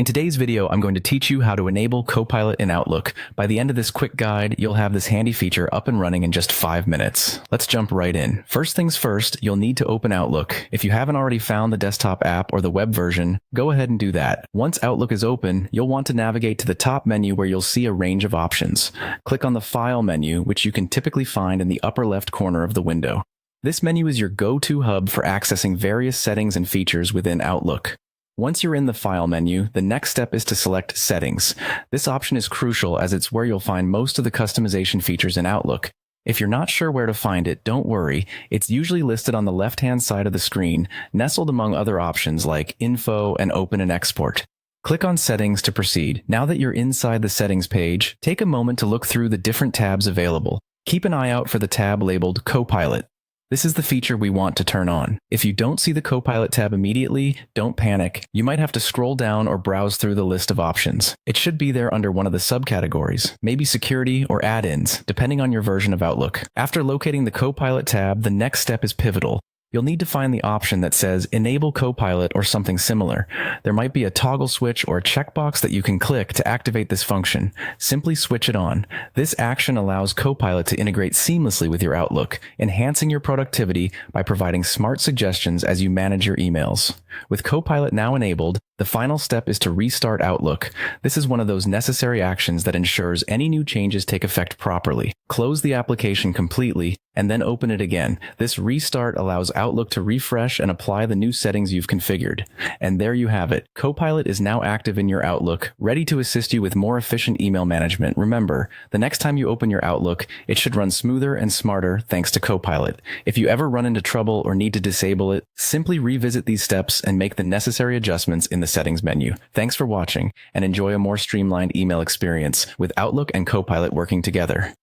In today's video, I'm going to teach you how to enable Copilot in Outlook. By the end of this quick guide, you'll have this handy feature up and running in just 5 minutes. Let's jump right in. First things first, you'll need to open Outlook. If you haven't already found the desktop app or the web version, go ahead and do that. Once Outlook is open, you'll want to navigate to the top menu where you'll see a range of options. Click on the File menu, which you can typically find in the upper left corner of the window. This menu is your go-to hub for accessing various settings and features within Outlook. Once you're in the File menu, the next step is to select Settings. This option is crucial as it's where you'll find most of the customization features in Outlook. If you're not sure where to find it, don't worry. It's usually listed on the left-hand side of the screen, nestled among other options like Info and Open and Export. Click on Settings to proceed. Now that you're inside the Settings page, take a moment to look through the different tabs available. Keep an eye out for the tab labeled Copilot. This is the feature we want to turn on. If you don't see the Copilot tab immediately, don't panic. You might have to scroll down or browse through the list of options. It should be there under one of the subcategories, maybe security or add-ins, depending on your version of Outlook. After locating the Copilot tab, the next step is pivotal. You'll need to find the option that says Enable Copilot or something similar. There might be a toggle switch or a checkbox that you can click to activate this function. Simply switch it on. This action allows Copilot to integrate seamlessly with your Outlook, enhancing your productivity by providing smart suggestions as you manage your emails. With Copilot now enabled, the final step is to restart Outlook. This is one of those necessary actions that ensures any new changes take effect properly. Close the application completely and then open it again. This restart allows Outlook to refresh and apply the new settings you've configured. And there you have it. Copilot is now active in your Outlook, ready to assist you with more efficient email management. Remember, the next time you open your Outlook, it should run smoother and smarter thanks to Copilot. If you ever run into trouble or need to disable it, simply revisit these steps and make the necessary adjustments in the settings menu. Thanks for watching, and enjoy a more streamlined email experience with Outlook and Copilot working together.